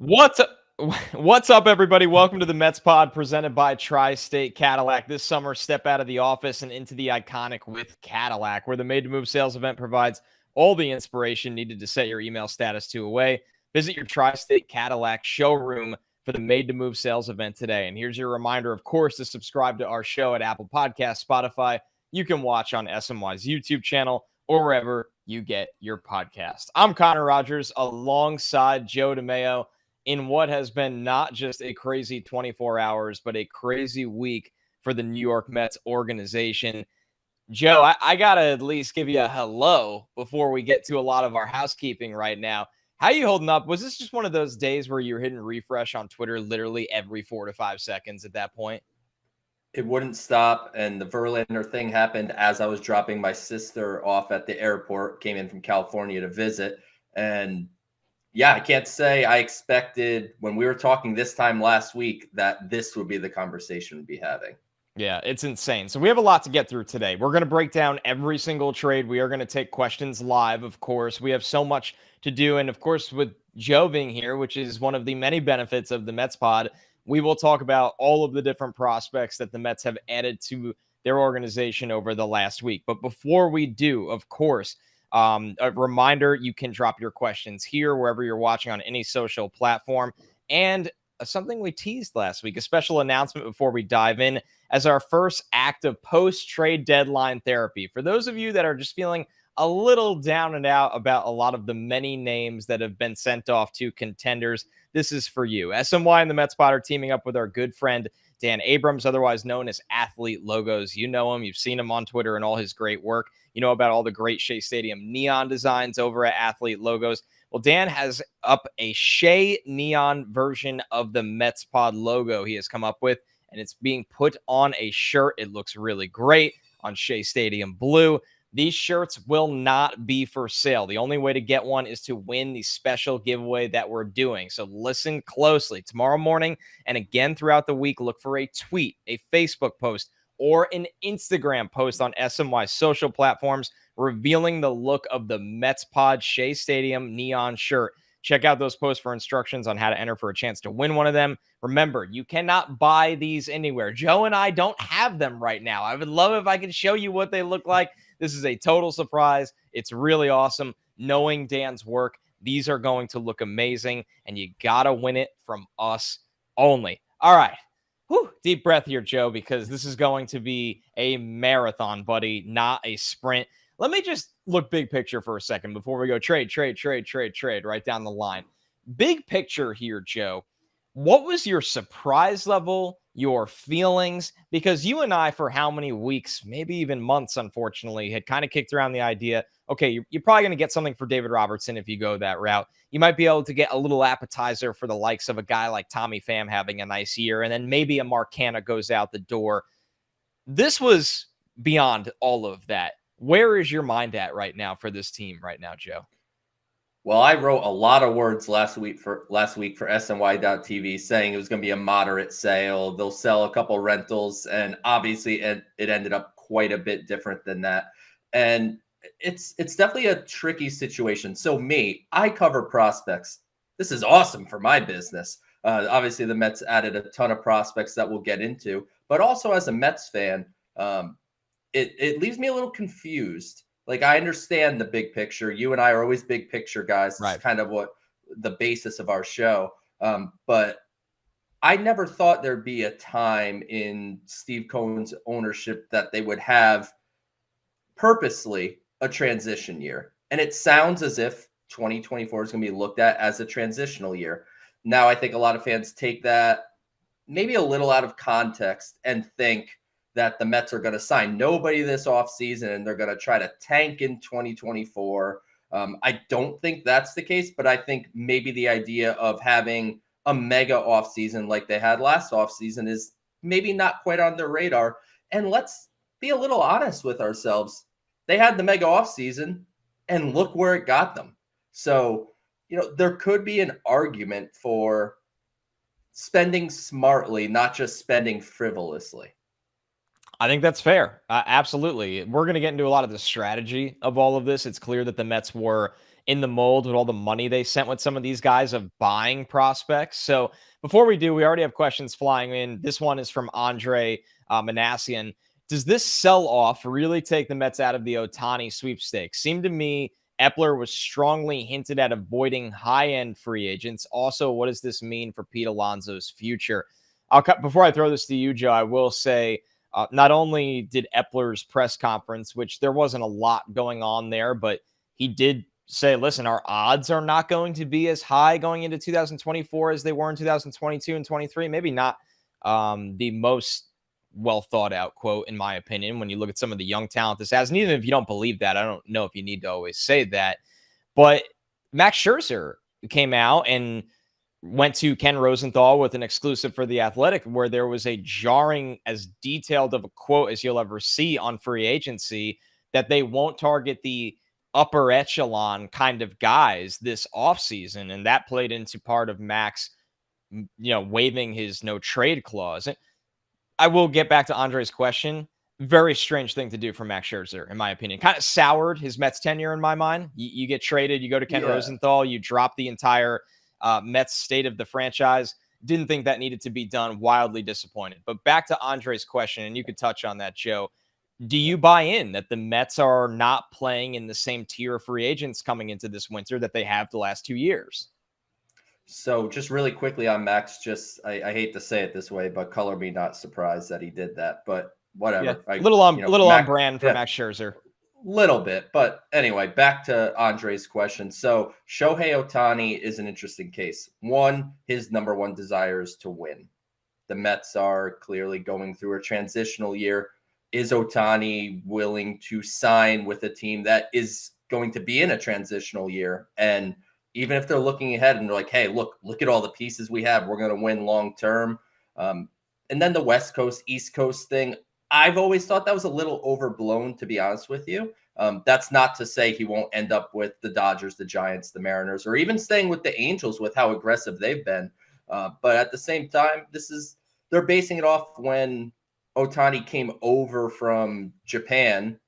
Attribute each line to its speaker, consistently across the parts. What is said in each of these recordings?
Speaker 1: What's up? What's up, everybody? Welcome to the Mets Pod presented by Tri-State Cadillac. This summer, step out of the office and into the iconic with Cadillac, where the Made to Move sales event provides all the inspiration needed to set your email status to away. Visit your Tri-State Cadillac showroom for the Made to Move sales event today. And here's your reminder, of course, to subscribe to our show at Apple Podcasts, Spotify. You can watch on SNY's YouTube channel or wherever you get your podcast. I'm Connor Rogers alongside Joe DeMayo in what has been not just a crazy 24 hours, but a crazy week for the New York Mets organization. Joe, I got to at least give you a hello before we get to a lot of our housekeeping right now. How you holding up? Was this just one of those days where you're hitting refresh on Twitter literally every 4 to 5 seconds at that point?
Speaker 2: It wouldn't stop, and the Verlander thing happened as I was dropping my sister off at the airport, came in from California to visit, and yeah, I can't say I expected when we were talking this time last week that this would be the conversation we'd be having.
Speaker 1: Yeah, it's insane. So we have a lot to get through today. We're going to break down every single trade. We are going to take questions live, of course. We have so much to do. And of course, with Joe being here, which is one of the many benefits of the Mets pod, we will talk about all of the different prospects that the Mets have added to their organization over the last week. But before we do, of course, a reminder, you can drop your questions here, wherever you're watching on any social platform. And something we teased last week, a special announcement before we dive in as our first act of post-trade deadline therapy. For those of you that are just feeling a little down and out about a lot of the many names that have been sent off to contenders, this is for you. SNY and the Mets Pod are teaming up with our good friend Dan Abrams, otherwise known as Athlete Logos. You know him. You've seen him on Twitter and all his great work. You know about all the great Shea Stadium neon designs over at Athlete Logos. Well, Dan has up a Shea neon version of the Mets Pod logo he has come up with, and it's being put on a shirt. It looks really great on Shea Stadium blue. These shirts will not be for sale. The only way to get one is to win the special giveaway that we're doing. So listen closely. Tomorrow morning and again throughout the week, look for a tweet, a Facebook post, or an Instagram post on SNY social platforms revealing the look of the Mets Pod Shea Stadium neon shirt. Check out those posts for instructions on how to enter for a chance to win one of them. Remember, you cannot buy these anywhere. Joe and I don't have them right now. I would love if I could show you what they look like. This is a total surprise. It's really awesome. Knowing Dan's work, these are going to look amazing, and you got to win it from us only. All right. Whew, deep breath here, Joe, because this is going to be a marathon, buddy, not a sprint. Let me just look big picture for a second before we go trade right down the line. Big picture here, Joe. What was your surprise level, your feelings? Because you and I, for how many weeks, maybe even months, unfortunately, had kind of kicked around the idea, okay, you're probably going to get something for David Robertson if you go that route. You might be able to get a little appetizer for the likes of a guy like Tommy Pham having a nice year, and then maybe a Mark Canha goes out the door. This was beyond all of that. Where is your mind at right now for this team right now, Joe?
Speaker 2: Well, I wrote a lot of words last week for SNY.TV saying it was going to be a moderate sale. They'll sell a couple rentals, and obviously it ended up quite a bit different than that. And it's definitely a tricky situation. So I cover prospects. This is awesome for my business. Obviously, the Mets added a ton of prospects that we'll get into, but also as a Mets fan, it leaves me a little confused. Like, I understand the big picture. You and I are always big picture guys. Right. It's kind of what the basis of our show. But I never thought there'd be a time in Steve Cohen's ownership that they would have purposely a transition year. And it sounds as if 2024 is going to be looked at as a transitional year. Now, I think a lot of fans take that maybe a little out of context and think that the Mets are going to sign nobody this offseason and they're going to try to tank in 2024. I don't think that's the case, but I think maybe the idea of having a mega offseason like they had last offseason is maybe not quite on their radar. And let's be a little honest with ourselves. They had the mega offseason, and look where it got them. So, there could be an argument for spending smartly, not just spending frivolously.
Speaker 1: I think that's fair. Absolutely. We're going to get into a lot of the strategy of all of this. It's clear that the Mets were in the mold with all the money they sent with some of these guys of buying prospects. So before we do, we already have questions flying in. This one is from Andre Manassian. Does this sell-off really take the Mets out of the Ohtani sweepstakes? Seemed to me Epler was strongly hinted at avoiding high-end free agents. Also, what does this mean for Pete Alonso's future? Before I throw this to you, Joe, I will say not only did Epler's press conference, which there wasn't a lot going on there, but he did say, listen, our odds are not going to be as high going into 2024 as they were in 2022 and 23. Maybe not the most well thought out quote, in my opinion, when you look at some of the young talent this has. And even if you don't believe that, I don't know if you need to always say that. But Max Scherzer came out and went to Ken Rosenthal with an exclusive for The Athletic, where there was a jarring, as detailed of a quote as you'll ever see on free agency, that they won't target the upper echelon kind of guys this offseason. And that played into part of Max, waiving his no trade clause. I will get back to Andre's question. Very strange thing to do for Max Scherzer, in my opinion. Kind of soured his Mets tenure in my mind. You get traded, you go to Ken Rosenthal, you drop the entire Mets state of the franchise. Didn't think that needed to be done. Wildly disappointed. But back to Andre's question, and you could touch on that, Joe. Do you buy in that the Mets are not playing in the same tier of free agents coming into this winter that they have the last 2 years?
Speaker 2: So just really quickly on Max, I hate to say it this way, but color me not surprised that he did that. But whatever.
Speaker 1: Yeah. Little on brand for Max Scherzer.
Speaker 2: Little bit. But anyway, back to Andre's question. So Shohei Ohtani is an interesting case. One, his number one desire is to win. The Mets are clearly going through a transitional year. Is Ohtani willing to sign with a team that is going to be in a transitional year? And even if they're looking ahead and they're like, hey, look at all the pieces we have. We're going to win long term. And then the West Coast, East Coast thing, I've always thought that was a little overblown, to be honest with you. That's not to say he won't end up with the Dodgers, the Giants, the Mariners, or even staying with the Angels with how aggressive they've been. But at the same time, they're basing it off when Ohtani came over from Japan.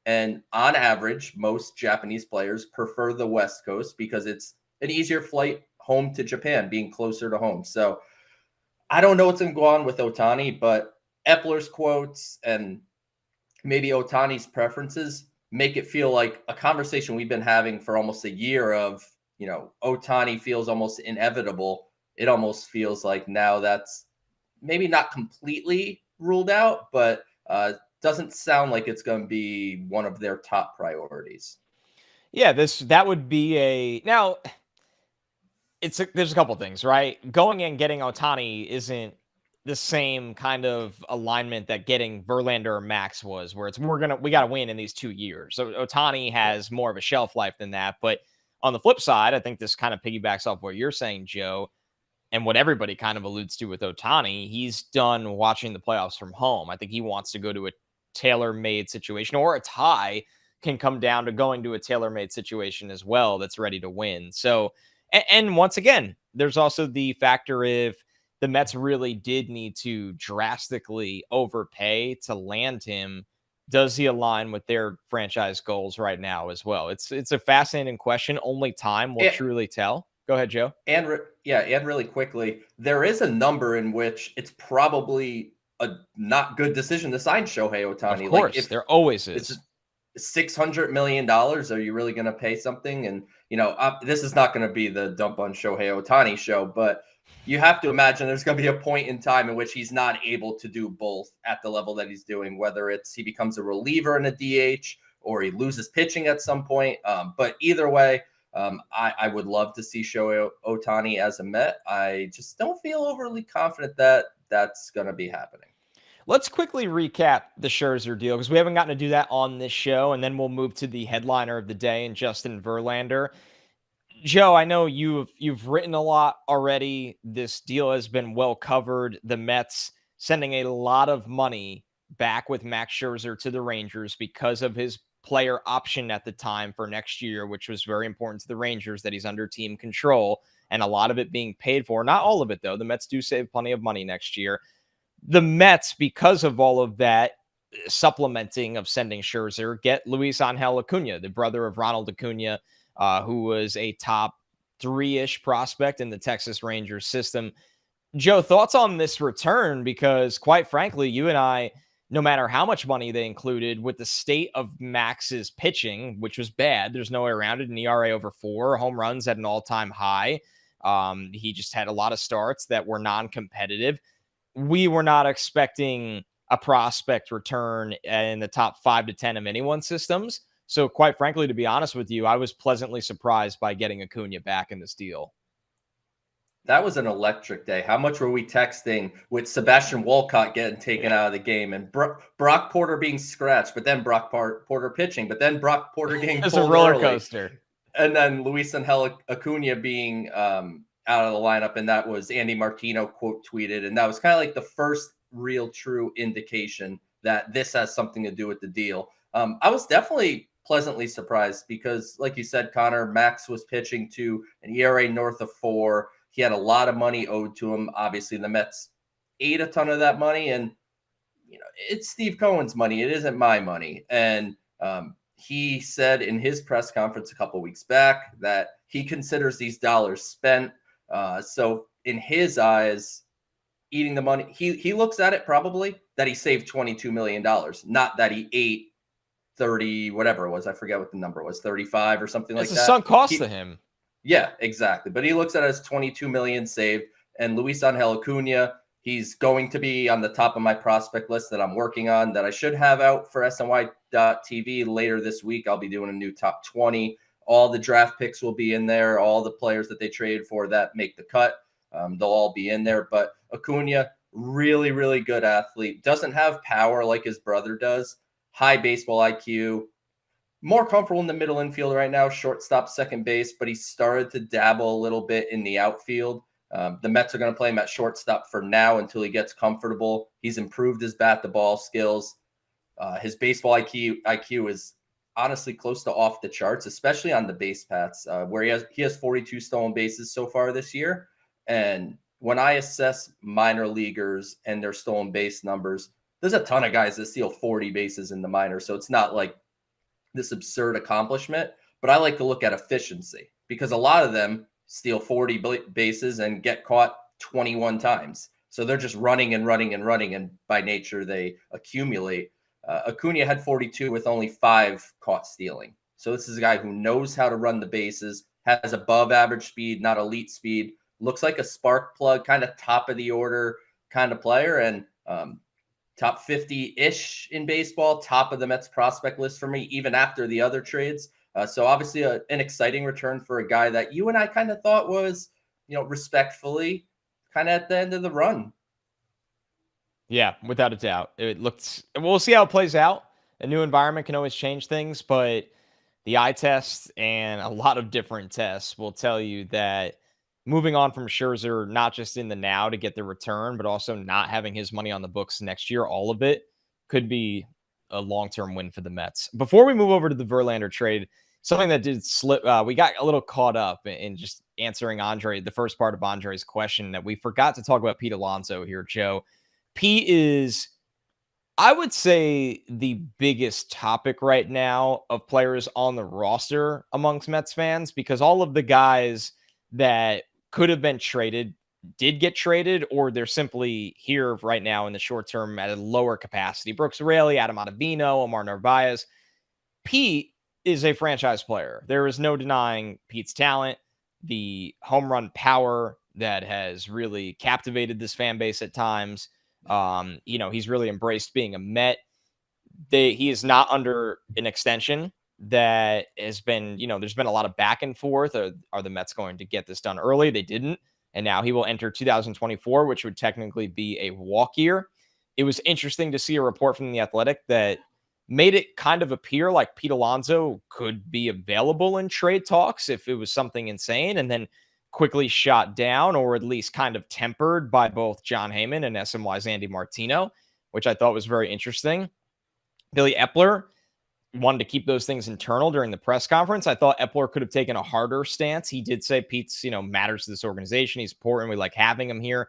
Speaker 2: And on average, most Japanese players prefer the West Coast because it's an easier flight home to Japan, being closer to home. So I don't know what's going to go on with Ohtani, but Epler's quotes and maybe Ohtani's preferences make it feel like a conversation we've been having for almost a year of, Ohtani feels almost inevitable. It almost feels like now that's maybe not completely ruled out, but doesn't sound like it's going to be one of their top priorities.
Speaker 1: Yeah, that would be now. There's a couple things, right? Going and getting Ohtani isn't the same kind of alignment that getting Verlander or Max was, where we got to win in these 2 years. So Ohtani has more of a shelf life than that. But on the flip side, I think this kind of piggybacks off what you're saying, Joe, and what everybody kind of alludes to with Ohtani. He's done watching the playoffs from home. I think he wants to go to a tailor-made situation, or a tie can come down to going to a tailor-made situation as well that's ready to win. So, and once again, there's also the factor if the Mets really did need to drastically overpay to land him, does he align with their franchise goals right now as well? It's a fascinating question. Only time will truly tell. Go ahead, Joe.
Speaker 2: And really quickly, there is a number in which it's probably a not good decision to sign Shohei Ohtani.
Speaker 1: Of course, if there always is.
Speaker 2: $600 million. Are you really going to pay something? And, this is not going to be the dump on Shohei Ohtani show, but you have to imagine there's going to be a point in time in which he's not able to do both at the level that he's doing, whether it's he becomes a reliever in a DH or he loses pitching at some point. But either way, I would love to see Shohei Ohtani as a Met. I just don't feel overly confident that that's going to be happening.
Speaker 1: Let's quickly recap the Scherzer deal because we haven't gotten to do that on this show, and then we'll move to the headliner of the day and Justin Verlander. Joe, I know you've written a lot already. This deal has been well covered. The Mets sending a lot of money back with Max Scherzer to the Rangers because of his player option at the time for next year, which was very important to the Rangers that he's under team control, and a lot of it being paid for. Not all of it, though. The Mets do save plenty of money next year. The Mets, because of all of that supplementing of sending Scherzer, get Luis Angel Acuna, the brother of Ronald Acuna, who was a top 3-ish prospect in the Texas Rangers system. Joe, thoughts on this return? Because quite frankly, you and I, no matter how much money they included, with the state of Max's pitching, which was bad, there's no way around it, an ERA over 4, home runs at an all-time high. He just had a lot of starts that were non-competitive. We were not expecting a prospect return in the top 5 to 10 of anyone's systems. So quite frankly, to be honest with you, I was pleasantly surprised by getting Acuna back in this deal.
Speaker 2: That was an electric day. How much were we texting with Sebastian Walcott getting taken out of the game and Brock Porter being scratched, but then Brock Porter pitching, but then Brock Porter getting
Speaker 1: It's
Speaker 2: pulled
Speaker 1: a roller
Speaker 2: early.
Speaker 1: coaster.
Speaker 2: And then Luis Angel Acuna being out of the lineup. And that was Andy Martino quote tweeted. And that was kind of like the first real true indication that this has something to do with the deal. I was definitely pleasantly surprised because, like you said, Connor, Max was pitching to an ERA north of 4. He had a lot of money owed to him. Obviously, the Mets ate a ton of that money. And, you know, it's Steve Cohen's money. It isn't my money. And he said in his press conference a couple of weeks back that he considers these dollars spent. So in his eyes, eating the money, he looks at it probably that he saved $22 million, not that he ate 30, whatever it was. I forget what the number was, 35 or something like that.
Speaker 1: It's a sunk cost to him.
Speaker 2: Yeah, exactly. But he looks at it as 22 million saved. And Luis Angel Acuna, he's going to be on the top of my prospect list that I'm working on that I should have out for SNY.TV later this week. I'll be doing a new top 20. All the draft picks will be in there. All the players that they traded for that make the cut, they'll all be in there. But Acuna, really, really good athlete. Doesn't have power like his brother does. High baseball IQ. More comfortable in the middle infield right now, shortstop, second base, but he started to dabble a little bit in the outfield. The Mets are going to play him at shortstop for now until he gets comfortable. He's improved his bat-to-ball skills. His baseball IQ is honestly close to off the charts, especially on the base paths, where he has 42 stolen bases so far this year. And when I assess minor leaguers and their stolen base numbers, there's a ton of guys that steal 40 bases in the minors, so it's not like this absurd accomplishment, but I like to look at efficiency because a lot of them steal 40 bases and get caught 21 times. So they're just running and running and running, and by nature they accumulate. Acuna had 42 with only 5 caught stealing. So this is a guy who knows how to run the bases, has above average speed, not elite speed, looks like a spark plug, kind of top of the order kind of player, and top 50-ish in baseball, top of the Mets prospect list for me, even after the other trades. So obviously an exciting return for a guy that you and I kind of thought was, respectfully kind of at the end of the run.
Speaker 1: Yeah, without a doubt. We'll see how it plays out. A new environment can always change things, but the eye test and a lot of different tests will tell you that moving on from Scherzer, not just in the now to get the return, but also not having his money on the books next year, all of it could be a long-term win for the Mets. Before we move over to the Verlander trade, something that did slip, we got a little caught up in just answering the first part of Andre's question, that we forgot to talk about Pete Alonso here, Joe. Pete is, I would say, the biggest topic right now of players on the roster amongst Mets fans, because all of the guys that could have been traded did get traded, or they're simply here right now in the short term at a lower capacity. Brooks Raley, Adam Ottavino, Omar Narvaez. Pete is a franchise player. There is no denying Pete's talent, the home run power that has really captivated this fan base at times. He's really embraced being a Met. He is not under an extension that has been, there's been a lot of back and forth. Are the Mets going to get this done early? They didn't. And now he will enter 2024, which would technically be a walk year. It was interesting to see a report from The Athletic that made it kind of appear like Pete Alonso could be available in trade talks if it was something insane, and then quickly shot down, or at least kind of tempered by both John Heyman and SNY's Andy Martino, which I thought was very interesting. Billy Epler wanted to keep those things internal during the press conference. I thought Epler could have taken a harder stance. He did say Pete's, matters to this organization. He's important. We like having him here.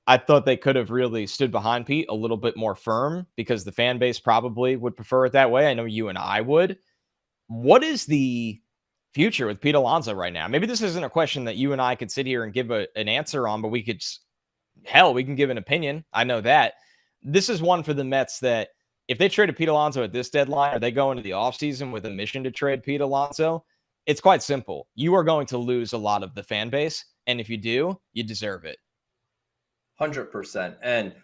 Speaker 1: I thought they could have really stood behind Pete a little bit more firm, because the fan base probably would prefer it that way. I know you and I would. What is the future with Pete Alonso right now? Maybe this isn't a question that you and I could sit here and give an answer on, but we could, hell, we can give an opinion. I know that. This is one for the Mets that if they traded Pete Alonso at this deadline, or they go into the offseason with a mission to trade Pete Alonso, it's quite simple. You are going to lose a lot of the fan base. And if you do, you deserve it.
Speaker 2: 100%. And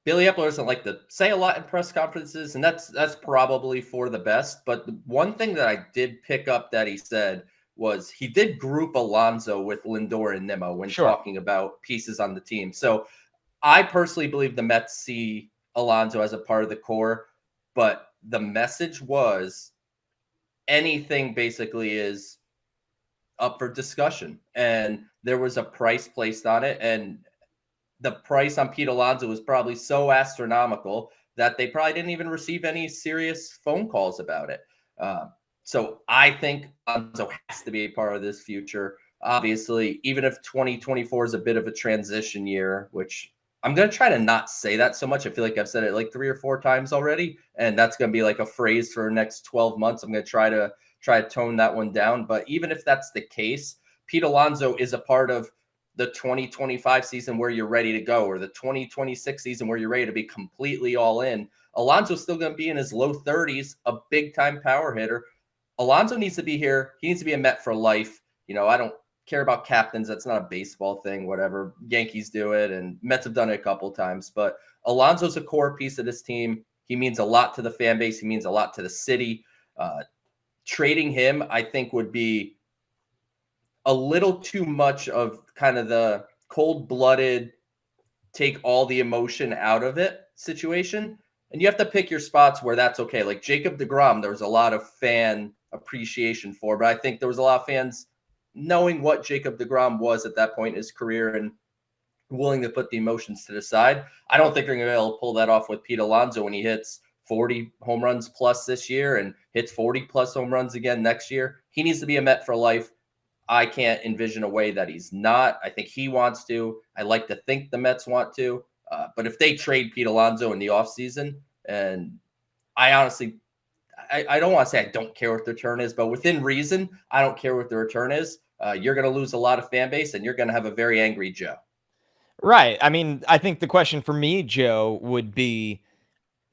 Speaker 2: Billy Epler doesn't like to say a lot in press conferences, and that's probably for the best. But the one thing that I did pick up that he said was he did group Alonso with Lindor and Nimmo when talking about pieces on the team. So I personally believe the Mets see Alonso as a part of the core, but the message was anything basically is up for discussion. And there was a price placed on it, and the price on Pete Alonso was probably so astronomical that they probably didn't even receive any serious phone calls about it. So I think Alonso has to be a part of this future. Obviously, even if 2024 is a bit of a transition year, which I'm going to try to not say that so much. I feel like I've said it like 3 or 4 times already, and that's going to be like a phrase for the next 12 months. I'm going to try to tone that one down. But even if that's the case, Pete Alonso is a part of the 2025 season where you're ready to go, or the 2026 season where you're ready to be completely all in. Alonso's still going to be in his low 30s, a big-time power hitter. Alonso needs to be here. He needs to be a Met for life. You know, I don't care about captains. That's not a baseball thing, whatever. Yankees do it, and Mets have done it a couple times. But Alonso's a core piece of this team. He means a lot to the fan base. He means a lot to the city. Trading him, I think, would be a little too much of kind of the cold-blooded, take all the emotion out of it situation. And you have to pick your spots where that's okay. Like Jacob deGrom, there was a lot of fan appreciation for, but I think there was a lot of fans knowing what Jacob deGrom was at that point in his career and willing to put the emotions to the side. I don't think they're going to be able to pull that off with Pete Alonso when he hits 40 home runs plus this year and hits 40 plus home runs again next year. He needs to be a Met for life. I can't envision a way that he's not. I think he wants to. I like to think the Mets want to. But if they trade Pete Alonso in the offseason, and I honestly, I don't want to say I don't care what the return is, but within reason, I don't care what the return is. You're going to lose a lot of fan base, and you're going to have a very angry Joe.
Speaker 1: Right. I mean, I think the question for me, Joe, would be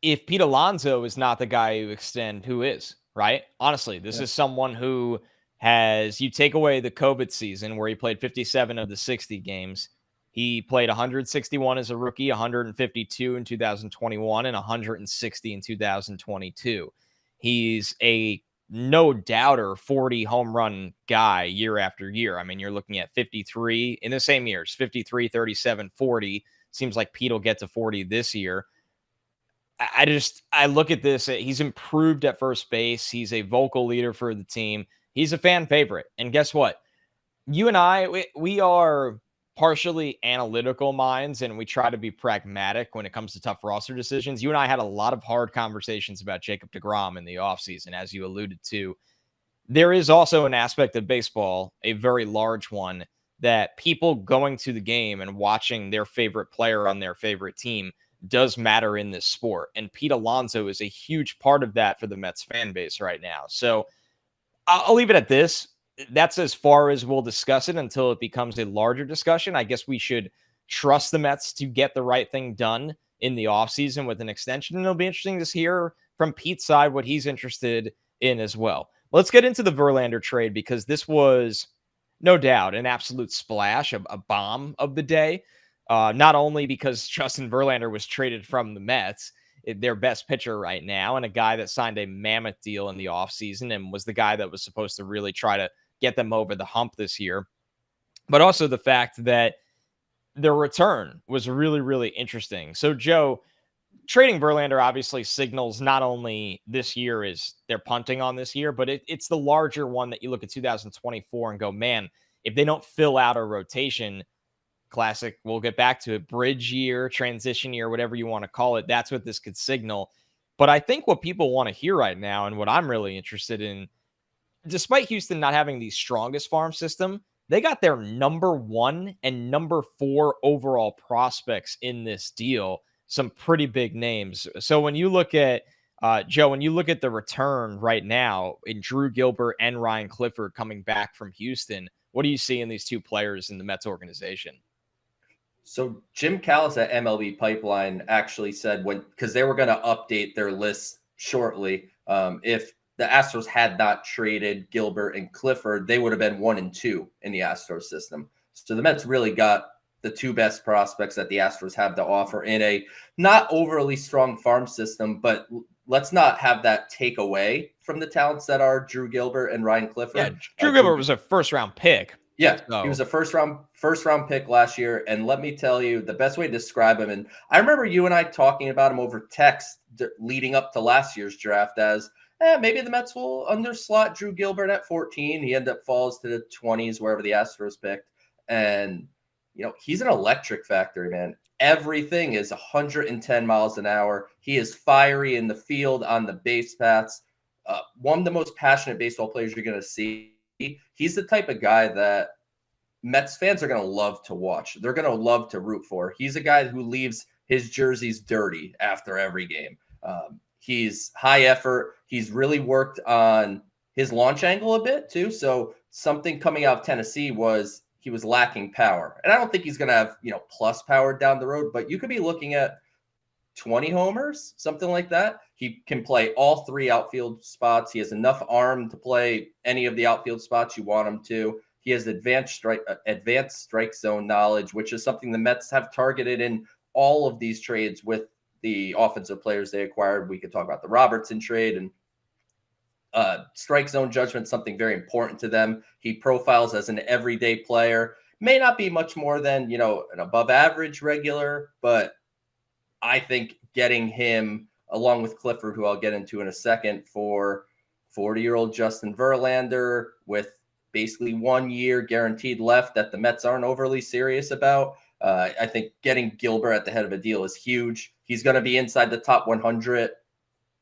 Speaker 1: if Pete Alonso is not the guy you extend, who is, right? Honestly, this is someone who you take away the COVID season where he played 57 of the 60 games. He played 161 as a rookie, 152 in 2021, and 160 in 2022. He's a no doubter 40 home run guy year after year. I mean, you're looking at 53 in the same years, 53, 37, 40. Seems like Pete will get to 40 this year. I look at this. He's improved at first base. He's a vocal leader for the team. He's a fan favorite. And guess what? You and I, we are partially analytical minds, and we try to be pragmatic when it comes to tough roster decisions. You and I had a lot of hard conversations about Jacob deGrom in the offseason, as you alluded to. There is also an aspect of baseball, a very large one, that people going to the game and watching their favorite player on their favorite team does matter in this sport. And Pete Alonso is a huge part of that for the Mets fan base right now. So I'll leave it at this. That's as far as we'll discuss it until it becomes a larger discussion. I guess we should trust the Mets to get the right thing done in the offseason with an extension. And it'll be interesting to hear from Pete's side what he's interested in as well. Let's get into the Verlander trade, because this was no doubt an absolute splash, a bomb of the day. Not only because Justin Verlander was traded from the Mets, their best pitcher right now, and a guy that signed a mammoth deal in the offseason and was the guy that was supposed to really try to get them over the hump this year, but also the fact that their return was really, really interesting. So, Joe, trading Verlander obviously signals not only this year is they're punting on this year, but it's the larger one that you look at 2024 and go, man, if they don't fill out a rotation, classic, we'll get back to it, bridge year, transition year, whatever you want to call it, that's what this could signal. But I think what people want to hear right now, and what I'm really interested in, despite Houston not having the strongest farm system, they got their number 1 and number 4 overall prospects in this deal. Some pretty big names. So when you look at Joe, when you look at the return right now in Drew Gilbert and Ryan Clifford coming back from Houston, what do you see in these two players in the Mets organization?
Speaker 2: So Jim Callis at MLB Pipeline actually said because they were going to update their list shortly. If the Astros had not traded Gilbert and Clifford, they would have been 1 and 2 in the Astros system. So the Mets really got the two best prospects that the Astros have to offer in a not overly strong farm system, but let's not have that take away from the talents that are Drew Gilbert and Ryan Clifford.
Speaker 1: Yeah, Drew Gilbert was a first-round pick.
Speaker 2: Yeah, he was a first round pick last year, and let me tell you, the best way to describe him, and I remember you and I talking about him over text leading up to last year's draft as maybe the Mets will underslot Drew Gilbert at 14. He ended up falls to the 20s wherever the Astros picked, and he's an electric factory, man. Everything is 110 miles an hour. He is fiery in the field on the base paths. One of the most passionate baseball players you're going to see. He's the type of guy that Mets fans are going to love to watch. They're going to love to root for. He's a guy who leaves his jerseys dirty after every game. He's high effort. He's really worked on his launch angle a bit too. So something coming out of Tennessee was he was lacking power. And I don't think he's going to have, plus power down the road, but you could be looking at 20 homers, something like that. He can play all three outfield spots. He has enough arm to play any of the outfield spots you want him to. He has advanced strike zone knowledge, which is something the Mets have targeted in all of these trades with the offensive players they acquired. We could talk about the Robertson trade, and strike zone judgment, something very important to them. He profiles as an everyday player, may not be much more than, an above average regular, but I think getting him along with Clifford, who I'll get into in a second, for 40-year-old Justin Verlander with basically 1 year guaranteed left that the Mets aren't overly serious about. I think getting Gilbert at the head of a deal is huge. He's going to be inside the top 100.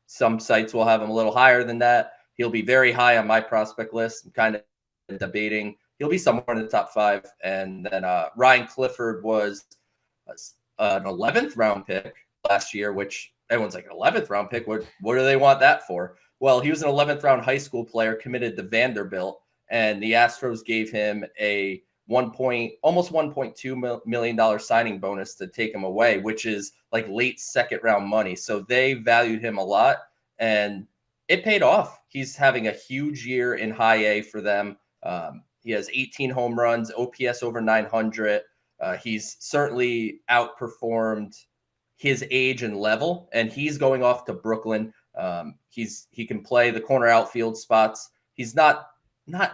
Speaker 2: Some sites will have him a little higher than that. He'll be very high on my prospect list. I'm kind of debating. He'll be somewhere in the top 5. And then Ryan Clifford was an 11th round pick last year, which everyone's like, an 11th round pick? What do they want that for? Well, he was an 11th round high school player committed to Vanderbilt, and the Astros gave him a almost $1.2 million signing bonus to take him away, which is like late second round money. So they valued him a lot, and it paid off. He's having a huge year in high A for them. He has 18 home runs, OPS over 900. He's certainly outperformed his age and level, and he's going off to Brooklyn. He can play the corner outfield spots. He's not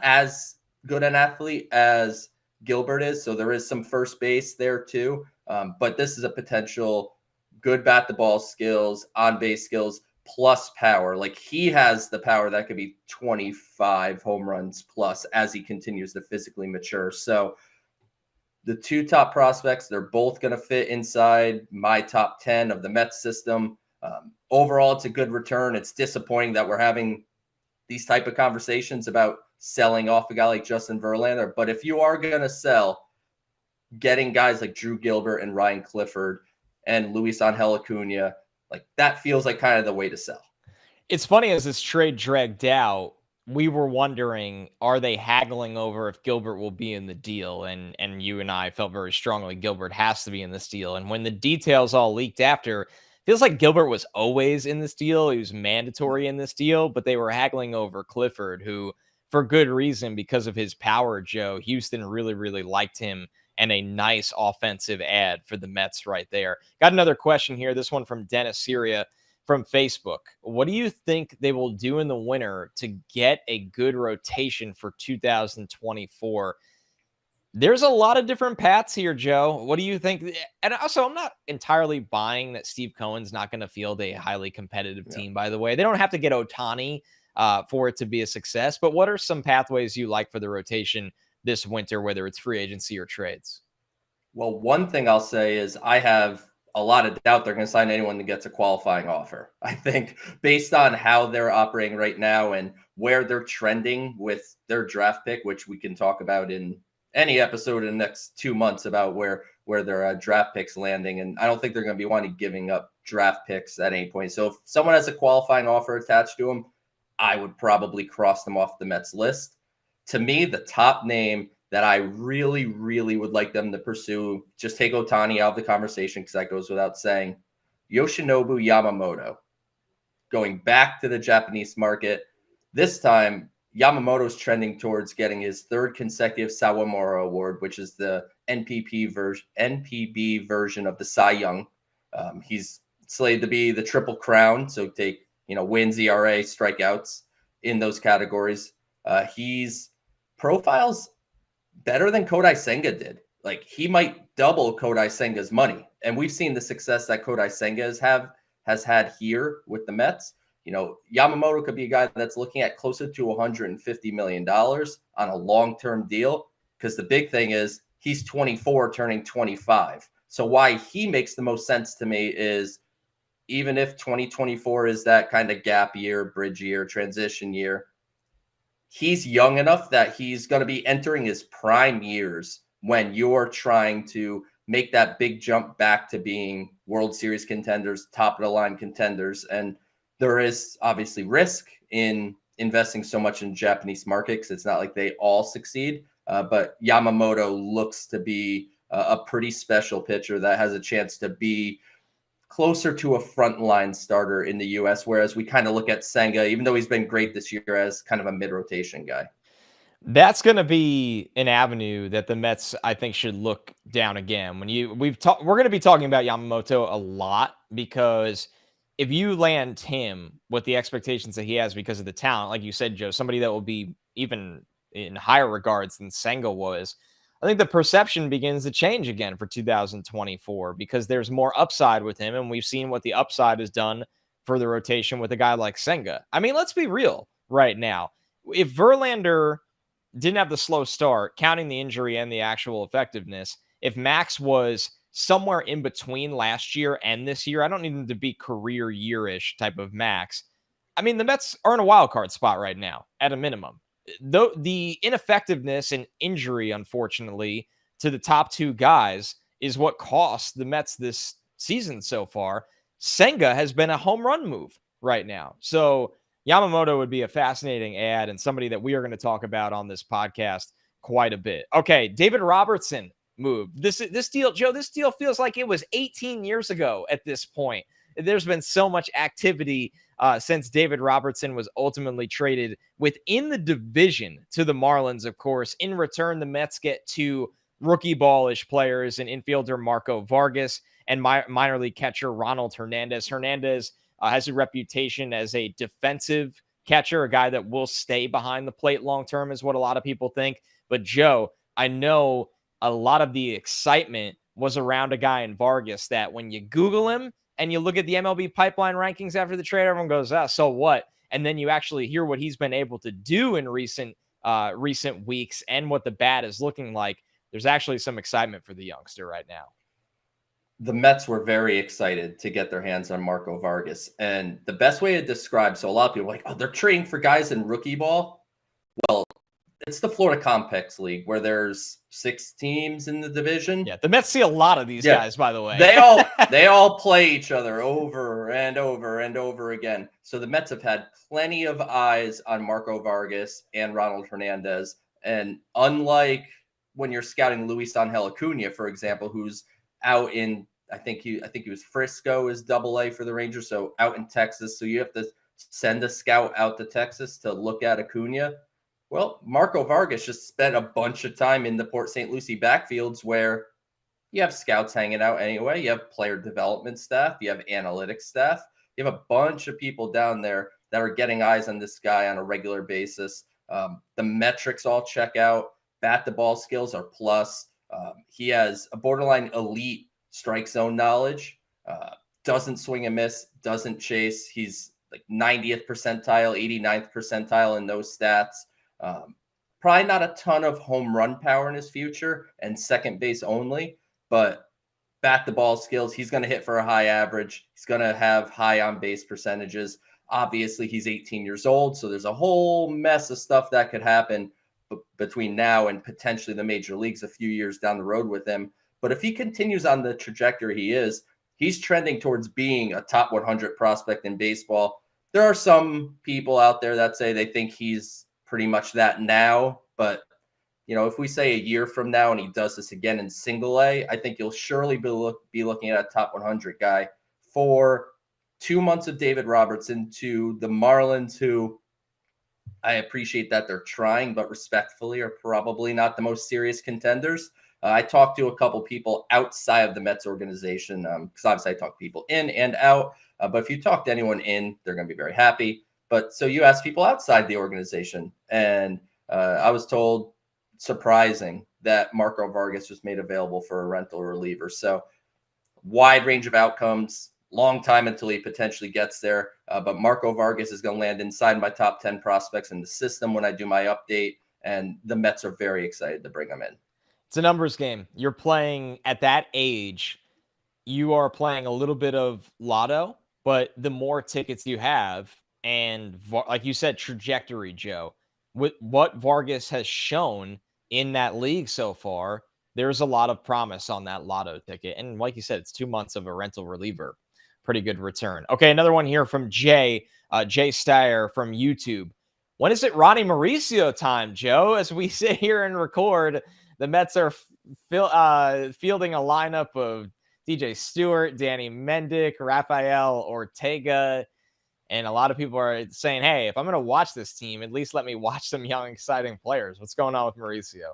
Speaker 2: as good an athlete as Gilbert is, so there is some first base there too. But this is a potential good bat the ball skills, on base skills, plus power. Like, he has the power that could be 25 home runs plus as he continues to physically mature. So the two top prospects, they're both going to fit inside my top 10 of the Mets system. Overall, it's a good return. It's disappointing that we're having these type of conversations about selling off a guy like Justin Verlander. But if you are going to sell, getting guys like Drew Gilbert and Ryan Clifford and Luis Angel Acuna, like, that feels like kind of the way to sell.
Speaker 1: It's funny, as this trade dragged out, we were wondering, are they haggling over if Gilbert will be in the deal? And you and I felt very strongly Gilbert has to be in this deal. And when the details all leaked after, feels like Gilbert was always in this deal. He was mandatory in this deal, but they were haggling over Clifford, who, for good reason, because of his power, Joe, Houston really, really liked him, and a nice offensive ad for the Mets right there. Got another question here. This one from Dennis Syria from Facebook. What do you think they will do in the winter to get a good rotation for 2024? There's a lot of different paths here, Joe. What do you think? And also, I'm not entirely buying that Steve Cohen's not going to field a highly competitive team, by the way. They don't have to get Ohtani for it to be a success, but what are some pathways you like for the rotation this winter, whether it's free agency or trades?
Speaker 2: Well, one thing I'll say is I have a lot of doubt they're going to sign anyone that gets a qualifying offer. I think based on how they're operating right now and where they're trending with their draft pick, which we can talk about in any episode in the next 2 months about where their draft picks landing. And I don't think they're going to be wanting giving up draft picks at any point. So if someone has a qualifying offer attached to him, I would probably cross them off the Mets list. To me, the top name that I really, really would like them to pursue, just take Ohtani out of the conversation because that goes without saying, Yoshinobu Yamamoto. Going back to the Japanese market, this time Yamamoto's trending towards getting his third consecutive Sawamura Award, which is the NPB version of the Cy Young. He's slated to be the Triple Crown, so take wins, ERA, strikeouts in those categories. He's profiles better than Kodai Senga did. Like, he might double Kodai Senga's money, and we've seen the success that Kodai Senga has had here with the Mets. Yamamoto could be a guy that's looking at closer to $150 million on a long-term deal, because the big thing is he's 24 turning 25. So why he makes the most sense to me is, even if 2024 is that kind of gap year, bridge year, transition year, he's young enough that he's going to be entering his prime years when you're trying to make that big jump back to being World Series contenders, top of the line contenders. And there is obviously risk in investing so much in Japanese markets. It's not like they all succeed, but Yamamoto looks to be a pretty special pitcher that has a chance to be closer to a frontline starter in the U.S., whereas we kind of look at Senga, even though he's been great this year, as kind of a mid-rotation guy.
Speaker 1: That's going to be an avenue that the Mets, I think, should look down again. We're going to be talking about Yamamoto a lot, because if you land him with the expectations that he has because of the talent, like you said, Joe, somebody that will be even in higher regards than Senga was, I think the perception begins to change again for 2024, because there's more upside with him, and we've seen what the upside has done for the rotation with a guy like Senga. I mean, let's be real right now. If Verlander didn't have the slow start, counting the injury and the actual effectiveness, if Max was somewhere in between last year and this year, I don't need him to be career year-ish type of Max. I mean, the Mets are in a wild card spot right now at a minimum. Though the ineffectiveness and injury, unfortunately, to the top two guys is what cost the Mets this season so far. Senga has been a home run move right now. So Yamamoto would be a fascinating ad, and somebody that we are going to talk about on this podcast quite a bit. Okay, David Robertson move. This deal, Joe, this deal feels like it was 18 years ago at this point. There's been so much activity since David Robertson was ultimately traded within the division to the Marlins, of course. In return, the Mets get two rookie ballish players, an infielder Marco Vargas and minor league catcher Ronald Hernandez. Hernandez has a reputation as a defensive catcher, a guy that will stay behind the plate long-term is what a lot of people think. But Joe, I know a lot of the excitement was around a guy in Vargas that when you Google him and you look at the MLB pipeline rankings after the trade, everyone goes, so what? And then you actually hear what he's been able to do in recent weeks and what the bat is looking like. There's actually some excitement for the youngster right now.
Speaker 2: The Mets were very excited to get their hands on Marco Vargas. And the best way to describe, so a lot of people are like, they're trading for guys in rookie ball. Well, it's the Florida Complex League where there's 6 teams in the division.
Speaker 1: Yeah, the Mets see a lot of these guys, by the way.
Speaker 2: They all play each other over and over and over again. So the Mets have had plenty of eyes on Marco Vargas and Ronald Hernandez. And unlike when you're scouting Luis Angel Acuna, for example, who's out in, I think he was Frisco is AA for the Rangers, so out in Texas. So you have to send a scout out to Texas to look at Acuna. Well, Marco Vargas just spent a bunch of time in the Port St. Lucie backfields where you have scouts hanging out anyway. You have player development staff. You have analytics staff. You have a bunch of people down there that are getting eyes on this guy on a regular basis. The metrics all check out. Bat to ball skills are plus. He has a borderline elite strike zone knowledge. Doesn't swing and miss. Doesn't chase. He's like 90th percentile, 89th percentile in those stats. Probably not a ton of home run power in his future and second base only, but bat the ball skills. He's going to hit for a high average. He's going to have high on base percentages. Obviously, he's 18 years old, so there's a whole mess of stuff that could happen between now and potentially the major leagues a few years down the road with him. But if he continues on the trajectory he is, he's trending towards being a top 100 prospect in baseball. There are some people out there that say they think he's pretty much that now, but if we say a year from now and he does this again in single A, I think you'll surely be looking at a top 100 guy. For 2 months of David Robertson to the Marlins, who I appreciate that they're trying, but respectfully are probably not the most serious contenders. I talked to a couple people outside of the Mets organization, because obviously I talk to people in and out. But if you talk to anyone in, they're going to be very happy. But so you ask people outside the organization, and I was told, surprising, that Marco Vargas was made available for a rental reliever. So wide range of outcomes, long time until he potentially gets there. But Marco Vargas is going to land inside my top 10 prospects in the system when I do my update. And the Mets are very excited to bring him in.
Speaker 1: It's a numbers game. You're playing at that age. You are playing a little bit of lotto, but the more tickets you have, and like you said, trajectory, Joe, with what Vargas has shown in that league so far, there's a lot of promise on that lotto ticket. And like you said, it's 2 months of a rental reliever. Pretty good return. Okay, another one here from Jay Steyer from YouTube. When is it Ronnie Mauricio time, Joe? As we sit here and record, the Mets are fielding a lineup of DJ Stewart, Danny Mendick, Rafael Ortega. And a lot of people are saying, hey, if I'm going to watch this team, at least let me watch some young, exciting players. What's going on with Mauricio?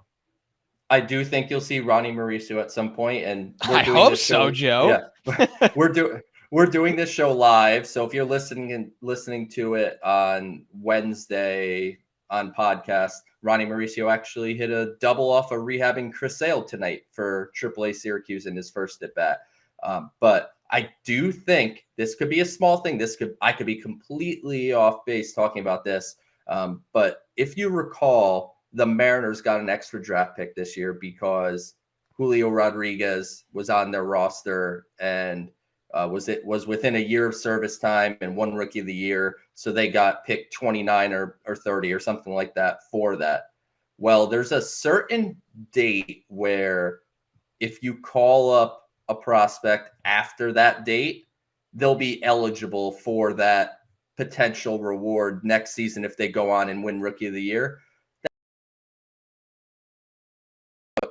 Speaker 2: I do think you'll see Ronnie Mauricio at some point, and
Speaker 1: I hope so, Joe.
Speaker 2: Yeah, we're doing this show live. So if you're listening to it on Wednesday on podcast, Ronnie Mauricio actually hit a double off of rehabbing Chris Sale tonight for AAA Syracuse in his first at bat. But I do think this could be a small thing. I could be completely off base talking about this. But if you recall, the Mariners got an extra draft pick this year because Julio Rodriguez was on their roster and was within a year of service time and won Rookie of the Year. So they got picked 29 or 30 or something like that for that. Well, there's a certain date where if you call up a prospect after that date, they'll be eligible for that potential reward next season if they go on and win Rookie of the Year.